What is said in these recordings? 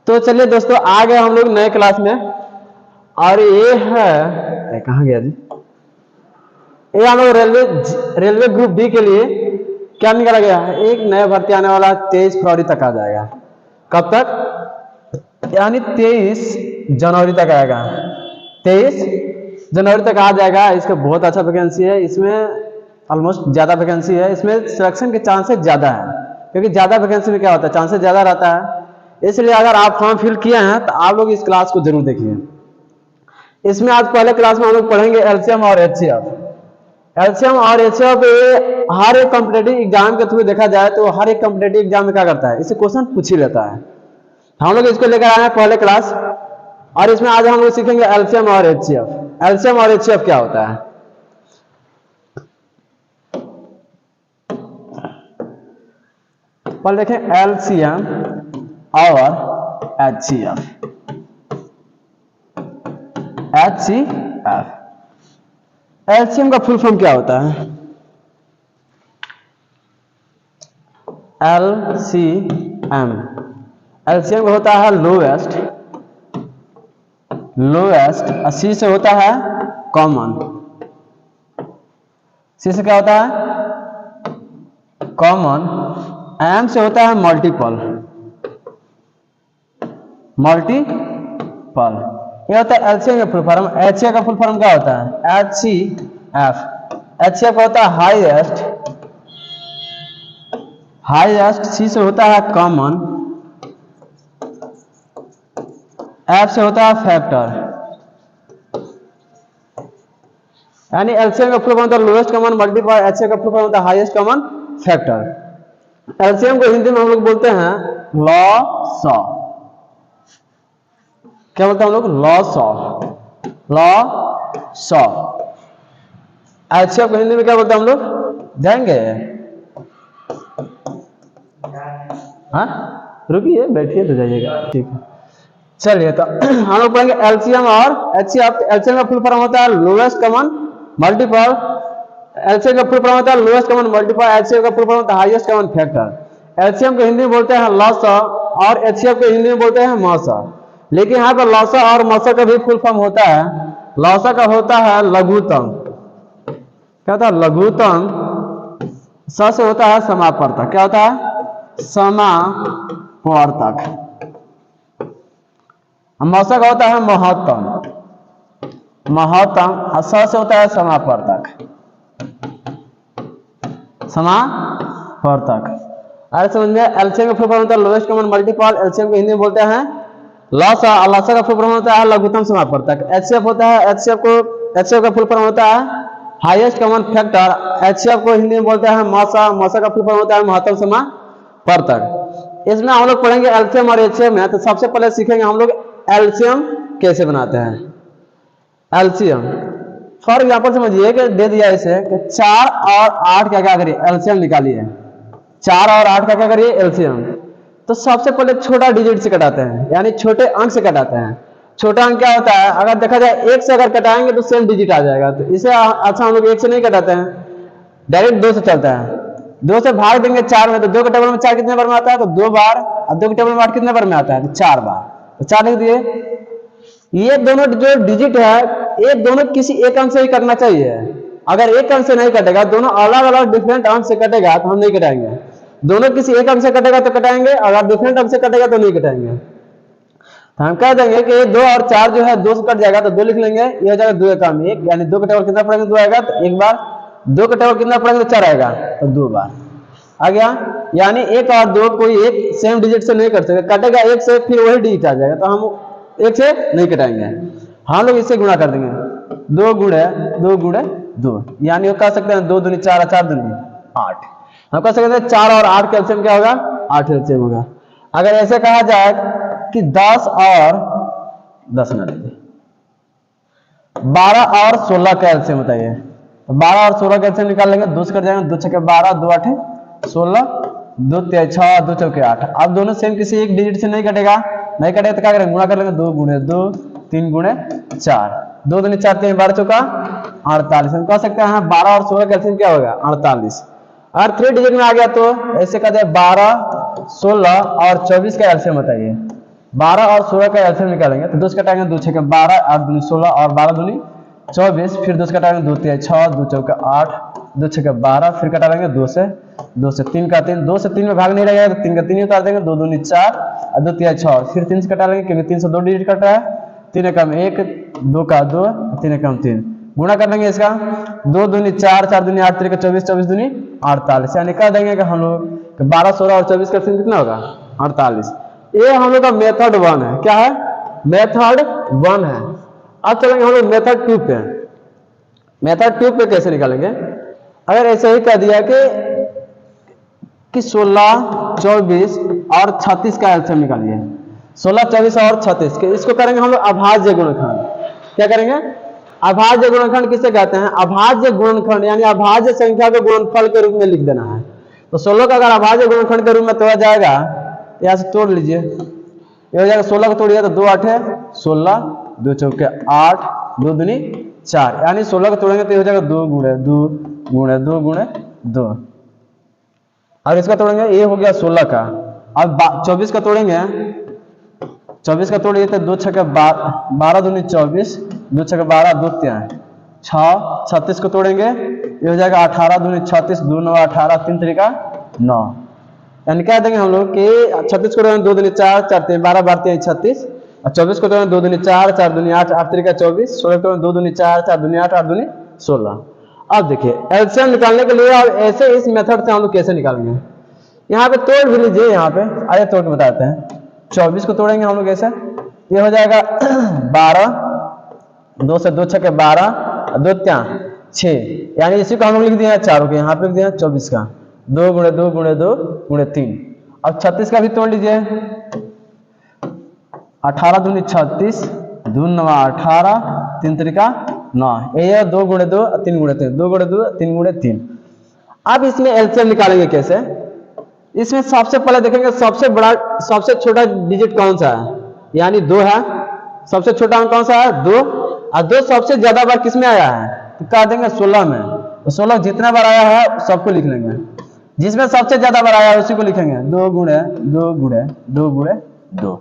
तो चलिए दोस्तों, आ गए हम लोग नए क्लास में। और ये है कहाँ गया जी, ये हम लोग रेलवे ग्रुप बी के लिए क्या निकाला गया है, एक नया भर्ती आने वाला 23 फरवरी तक आ जाएगा। कब तक? यानी 23 जनवरी तक आएगा। 23 जनवरी तक आ जाएगा। इसका बहुत अच्छा वैकेंसी है, इसमें ऑलमोस्ट ज़्यादा वैकेंसी है, इसमें सिलेक्शन के चांसेस ज़्यादा है, क्योंकि ज़्यादा वैकेंसी में क्या होता है, चांसेस ज़्यादा रहता है। इसलिए अगर आप फॉर्म फिल किए हैं तो आप लोग इस क्लास को जरूर देखिए। इसमें आज पहले क्लास में हम लोग पढ़ेंगे एलसीएम और एचसीएफ। एलसीएम और एचसीएफ हर एक कॉम्पिटेटिव एग्जाम के थ्रू देखा जाए तो हर एक कॉम्पिटेटिव एग्जाम में क्या करता है, इसे क्वेश्चन पूछ ही लेता है। हम लोग इसको लेकर आए हैं पहले क्लास, और इसमें आज हम लोग सीखेंगे एलसीएम और एचसीएफ। एलसीएम और एचसीएफ क्या होता है, पहले देखें एलसीएम और एचसीएफ। एलसीएम का फुल फॉर्म क्या होता है? एलसीएम एलसीएम होता है लोएस्ट, सी से होता है कॉमन, सी से क्या होता है कॉमन, एम से होता है मल्टीपल, ये होता है एलसीएम का फुल फॉर्म। एचसीएफ का फुल फॉर्म क्या होता है? एचसीएफ का होता है हाईएस्ट, सी से होता है कॉमन, एफ से होता है फैक्टर। यानी एलसीएम का फुल फॉर्म होता है लोएस्ट कॉमन मल्टीपल, एचसीएफ का फुल फॉर्म होता है हाईएस्ट कॉमन फैक्टर। एलसीएम को हिंदी में हम लोग बोलते हैं लॉ। क्या बोलते हैं हम लोग? लॉ। एचसीएफ को हिंदी में क्या बोलते हैं हम लोग? जाएंगे? हाँ रुकिए, बैठिए तो जाइएगा, ठीक है। चलिए तो हम लोग पढ़ेंगे एलसीएम और एचसीएफ। एलसीएम का फुल फॉर्म होता है लोएस्ट कॉमन मल्टीपल, एलसीएम का फुल फॉर्म होता है लोएस्ट कॉमन मल्टीपल, एचसीएफ का फुल फॉर्म होता है हाईएस्ट कॉमन फैक्टर। एलसीएम को हिंदी में बोलते हैं लॉ और एचसीएफ को हिंदी में बोलते हैं मॉसा। लेकिन यहाँ पर लॉसा और मॉसा का भी फुल फॉर्म होता है। लॉसा का होता है लघुत्तम, क्या होता है? लघुत्तम। स से होता है समापवर्तक, क्या होता है? समापवर्तक। मौसा का होता है महत्तम, और स से होता है समापवर्तक। अरे समझ में? एलसीएम का फुल फॉर्म होता है लोएस्ट कॉमन मल्टीपल, एलसीएम को हिंदी में बोलते हैं लॉसा, और लॉसा का फुल फॉर्म होता है लघुत्तम समापवर्तक। एचसीएफ होता है एचसीएफ का फुल फॉर्म होता है हाईएस्ट कॉमन फैक्टर, एचसीएफ को हिंदी में बोलते हैं मौसा का फुल फॉर्म होता है महत्तम समापवर्तक। इसमें हम लोग पढ़ेंगे एलसीएम और एचसीएफ में। तो सबसे पहले सीखेंगे हम लोग एलसीएम कैसे बनाते हैं। एलसीएम फॉर एग्जाम्पल समझिए कि दे दिया इसे कि 4 और 8 क्या करिए, एलसीएम निकालिए। 4 और 8 का क्या करिए, एलसीएम। तो सबसे पहले छोटा डिजिट से कटाते हैं, यानी छोटे अंक से कटाते हैं। छोटा अंक क्या होता है? अगर देखा जाए 1 से अगर कटाएंगे तो सेम डिजिट आ जाएगा। तो इसे अच्छा हम लोग 1 से नहीं कटाते हैं, डायरेक्ट 2 से चलता है। 2 से भाग देंगे 4 में, तो 2 के टेबल में 4 कितने बार में आता है? तो 2 बार। और 2 के टेबल में 8 कितने बार में आता है? तो 4 बार। तो 4 लिख दिए। ये दोनों जो डिजिट है, ये दोनों किसी एक अंक से ही करना चाहिए। अगर एक अंक से नहीं कटेगा, दोनों अलग अलग डिफरेंट अंक से कटेगा तो हम नहीं कटाएंगे। दोनों किसी एक अंक से कटेगा तो कटाएंगे, अगर डिफरेंट अंक से कटेगा तो नहीं कटाएंगे। तो हम कह देंगे कि 2 और 4 जो है 2 से कट जाएगा, तो 2 लिख लेंगे। ये हो जाएगा 2 का 1, यानी 2 का टेबल कितना पड़ेगा? 2 आएगा तो 1 बार। 2 का टेबल कितना पड़ेगा? तो 4 आएगा, तो 2 बार आ गया। यानी 1 और 2 कोई एक सेम डिजिट से नहीं कर सकते, कटेगा 1 से फिर वही डिजिट आ जाएगा, तो हम 1 से नहीं कटाएंगे। हम लोग इससे गुणा कर देंगे, 2 गुणे 2, यानी कह सकते हैं 2 दूनी 4 और 4 दूनी 8। हम कह सकते हैं 4 और 8 का एलसीएम क्या होगा? 8 एलसीएम होगा। अगर ऐसे कहा जाए कि 10 और 10 ना लीजिए, 12 और 16 का एलसीएम बताइए। 12 और 16 का एलसीएम निकाल लेंगे, 2 से कट जाएंगे, 2 छक्के 12, 2 8 16, 2 3 6, 2 चौके 8। अब दोनों सेम किसी एक डिजिट से नहीं कटेगा तो क्या करेंगे? गुणा कर लेंगे, 2 गुणे 2, 3 गुणे 4, 2 दूनी 4, 3 12 चौका 48। हम कह सकते हैं 12 और 16 का एलसीएम क्या होगा? 48। अगर 3 डिजिट में आ गया तो ऐसे कहते हैं 12, 16 और 24 का एलसीएम बताइए। 12 और 16 का एलसीएम निकालेंगे तो 2 से कटाएंगे 2 6 12, 8 दूनी 16 और 12 दूनी 24, फिर 2 से कटाएंगे 2 3 6, 2 4 8, 2 6 12, फिर कटा लेंगे 2 से 3 का 3, 2 से 3 में भाग नहीं रहेगा तो 3 का 3 ही उतार देंगे, 2 दूनी 4 और 2 3 6, फिर 3 से कटा लेंगे क्योंकि 3 से 2 डिजिट कट रहा है, 3 कम 1, 2 का 2, 3 कम 3, गुणा कर लेंगे इसका 2 दूनी 4, 4 दूनी 8, 3 का 24, 24 दूनी 48, यानी कह देंगे कि हम लोग 12 16 और 24 का कितना होगा 48। ये हम लोग का मेथड 1 है। क्या है? मेथड 1 है। अब चलेंगे हम लोग मेथड 2 पे। मेथड 2 पे कैसे निकालेंगे? अगर ऐसे ही कह दिया कि 16 24 और 36 का एलसीएम निकालिए, 16 24 और 36 के, इसको करेंगे हम लोग अभाज्य गुणनखंड। क्या करेंगे? अभाज्य गुणनखंड किसे कहते हैं? अभाज्य गुणनखंड यानी अभाज्य संख्या को गुणनफल के रूप में लिख देना है। तो 16 का अगर अभाज्य गुणनखंड के रूप में तोड़ा जाएगा, यहां से तोड़ लीजिए, ये हो जाएगा 16 को तोड़िए तो 2 8 है 16, 2 चौके 8, 2 दूनी 4, यानी 16 को तोड़ेंगे तो ये हो जाएगा 2 गुणे 2 गुणे 2 गुणे 2, और इसका तोड़ेंगे ये हो गया 16 का। अब 24 का तोड़ेंगे, 24 का तोड़िए तो 2 6 12 दूनी 24, 2 6 12, 2 3 6, 36 को तोड़ेंगे ये हो जाएगा 18 दूनी 36, 2 9 18, 3 3 का 9, यानी क्या देंगे हम लोग कि 36 को तोड़ेंगे 2 दूनी 4, 4 3 12, 12 3 36, और 24 को तोड़ेंगे 2 दूनी 4, 4 दूनी 8, 8 3 का 24, 16 को 2 दूनी 4, 4 दूनी 8, 8 दूनी 16। अब देखिए एलसीएम निकालने के लिए और ऐसे इस मेथड से हम लोग कैसे निकालेंगे, यहाँ पे तोड़ भी लीजिए, यहाँ पे आइए तोड़ के बताते हैं। 24 को तोड़ेंगे हम लोग ऐसे, ये हो जाएगा 12, 2 से 2 6 12, 2 3 6, यानी इसी को हम लोग लिख दिए हैं चारों के, यहाँ पे लिख दिया 24 का 2 गुणे 2 गुणे 2 गुणे 3। अब 36 का भी तोड़ लीजिए, 18 दूनी 36, 2 9 18, 3 3 का 9, ये 2 गुणे 2 3 गुणे 3, 2 गुणे 2 3 गुणे 3। अब इसमें एलसीएम निकालेंगे कैसे? इसमें सबसे पहले देखेंगे सबसे बड़ा सबसे छोटा डिजिट कौन सा है, यानी 2 है। सबसे छोटा अंक कौन सा है? 2, और 2 सबसे ज्यादा बार किस में आया है तो कह देंगे 16 में। तो 16 जितना बार आया है सबको लिख लेंगे, जिसमें सबसे ज्यादा बार आया है उसी को लिखेंगे, 2 गुणे 2 गुणे 2 गुणे 2।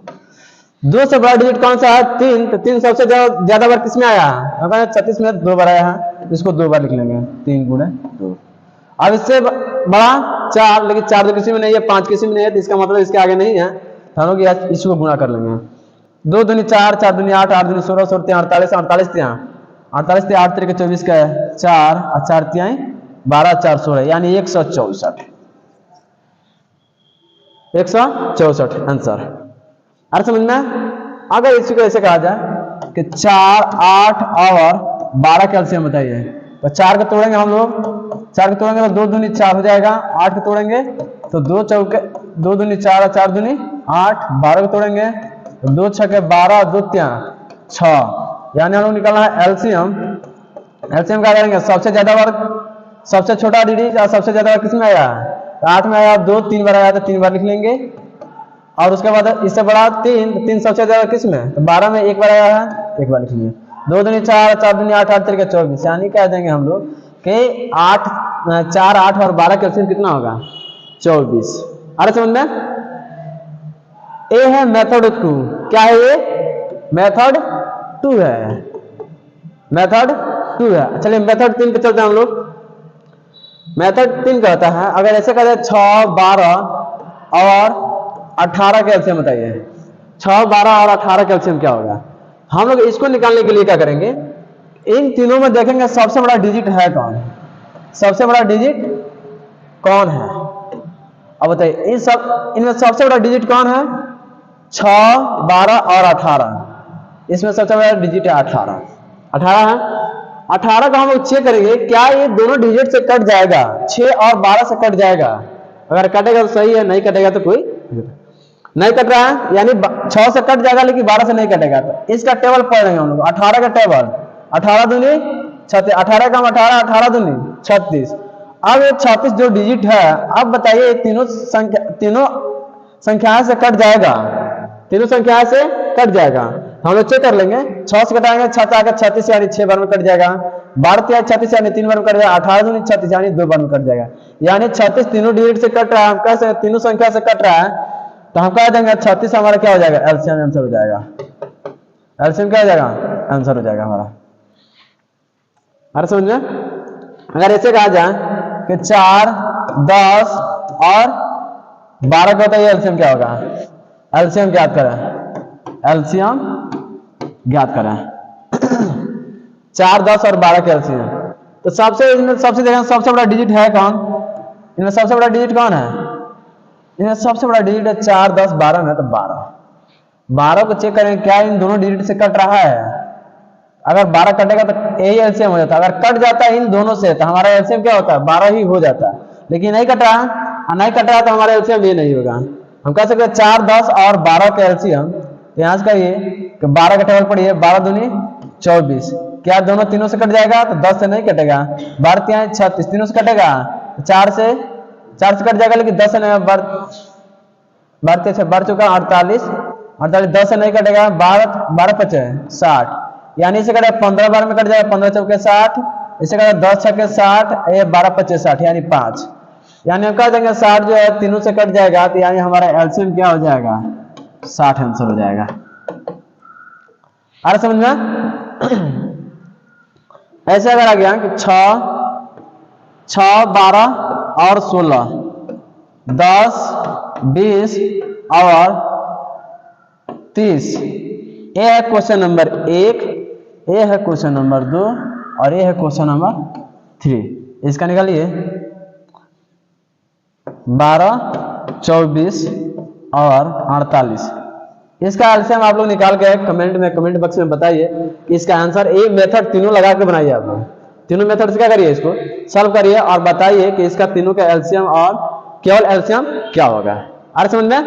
2 से बड़ा डिजिट कौन सा है? 3, तो 3 सबसे ज्यादा बार किस में आया है? अगर 36 में 2 बार आया है, इसको 2 बार लिख लेंगे, 3 गुणे 2। अब इससे बड़ा 4, लेकिन 4 तो किसी में नहीं है, 5 किसी में नहीं है, तो इसका मतलब इसके आगे नहीं है, तो हम लोग इसको गुणा कर लेंगे। 2 दूनी 4, 4 दूनी 8, 8 दूनी 16, 16 48, 48 48 8 3 24 का 4, और 4 3 12, 4 16, यानी 164 आंसर। अरे समझ में? अगर इसी को ऐसे कहा जाए कि 4 8 और 12 का एलसीएम बताइए, तो 4 को तोड़ेंगे हम लोग, 4 को तोड़ेंगे तो 2 दूनी 4 हो जाएगा, 8 को तोड़ेंगे तो 2 चौके 2 दूनी 4 और 4 दूनी 8, 12 को तोड़ेंगे तो 2 6 12, 2 3 6, यानी हम लोग निकालना है एलसीएम। एलसीएम क्या करेंगे? सबसे ज्यादा बार सबसे छोटा डिजिट और सबसे ज्यादा बार किसमें आया है? 8 में आया, 2 3 बार आया तो 3 बार लिख लेंगे, और उसके बाद इससे बड़ा 3, 3 सबसे ज्यादा किस में? तो 12 में 1 बार आया है, 1 बार लिख लेंगे। 2 दूनी 4, 4 दूनी 8, 8 3 का 24, यानी कह देंगे हम लोग कि 4 8 और 12 का एलसीएम कितना होगा? 24। अरे समझ में? ये है मेथड 2। क्या है ये? मेथड 2 है, मेथड 2 है। चलिए मेथड 3 पे चलते हैं हम लोग। मेथड 3 कहता है, अगर ऐसे कहते हैं 6 12 और 18 का एलसीएम बताइए, 6 12 और 18 का एलसीएम क्या होगा? हम लोग इसको निकालने के लिए क्या करेंगे? इन तीनों में देखेंगे सबसे बड़ा डिजिट है कौन, सबसे बड़ा डिजिट कौन है। अब बताइए इनमें सबसे बड़ा डिजिट कौन है? 6 12 और 18, इसमें सबसे बड़ा डिजिट है 18 है। 18 का हम लोग चेक करेंगे क्या ये दोनों डिजिट से कट जाएगा, 6 और 12 से कट जाएगा। अगर कटेगा तो सही है, नहीं कटेगा तो कोई नहीं कट रहा है, यानी 6 से कट जाएगा लेकिन 12 से नहीं कटेगा। तो इसका टेबल पढ़ रहे हैं हम लोग, 18 का टेबल, 18 दूनी 36, 18 का 18, 18 दूनी 36। अब ये 36 जो डिजिट है, अब बताइए तीनों संख्याएं से कट जाएगा, तीनों संख्याएं से कट जाएगा। हम लोग चेक कर लेंगे, 6 से कटाएंगे 6 आगे 36 यानी 6 बार में कट जाएगा, 12 36 यानी 3 बार में कट जाएगा, 18 दूनी 36 यानी 2 बार में कट जाएगा, यानी 36 तीनों डिजिट से कट रहा है। हम कह सकते तीनों संख्या से कट रहा है, तो हम कह देंगे 36 हमारा क्या हो जाएगा, एलसीएम आंसर हो जाएगा। एलसीएम क्या हो जाएगा, आंसर हो जाएगा हमारा। अरे समझ में, अगर ऐसे कहा जाए कि 4, 10 और 12 का होता है, एलसीएम क्या होगा, एलसीएम ज्ञात करें, एलसीएम ज्ञात करें 4, 10 और 12 के एलसीएम। तो सबसे देखें सबसे बड़ा डिजिट है कौन, इनमें सबसे बड़ा डिजिट कौन है, इनमें सबसे बड़ा डिजिट है 4, 10, 12 में, तो 12 को चेक करें क्या इन दोनों डिजिट से कट रहा है। अगर 12 कटेगा तो यही एलसीएम हो जाता है, अगर कट जाता है इन दोनों से तो हमारा एलसीएम क्या होता है, 12 ही हो जाता है। लेकिन नहीं कट रहा, नहीं कट रहा तो हमारा एलसीएम ये नहीं होगा। हम कह सकते हैं 4, 10 और 12 के एलसीएम, यहाँ से कहिए कि 12 का टेबल पढ़िए, 12 दूनी 24, क्या दोनों तीनों से कट जाएगा, तो 10 से नहीं कटेगा, 12 3 36, तीनों से कटेगा, 4 से कट जाएगा, लेकिन 10 से नहीं, 12 चुका 48, 10 से नहीं कटेगा, 12 5 60, यानी इसे कटेगा 15 बार में कट जाएगा, 15 चौके 60, इसे कटेगा 10 छक्के 60, ये 12 5 60 यानी 5, यानी हम कह देंगे 60 जो है तीनों से कट जाएगा, तो यानी हमारा एलसीएम क्या हो जाएगा, 60 आंसर हो जाएगा। आ रहा समझ में। ऐसे अगर आ गया कि 6, 12 और 16, 10, 20 और 30, ये है क्वेश्चन नंबर 1, ये है क्वेश्चन नंबर 2 और ये है क्वेश्चन नंबर 3। इसका निकालिए 12, 24 और 48, इसका एलसीएम आप लोग निकाल के कमेंट बॉक्स में बताइए कि इसका आंसर, ये मेथड तीनों लगा के बनाइए आप लोग, तीनों मेथड से क्या करिए, इसको सॉल्व करिए और बताइए कि इसका तीनों का एलसीएम और केवल एलसीएम क्या होगा। आ रहा समझ में।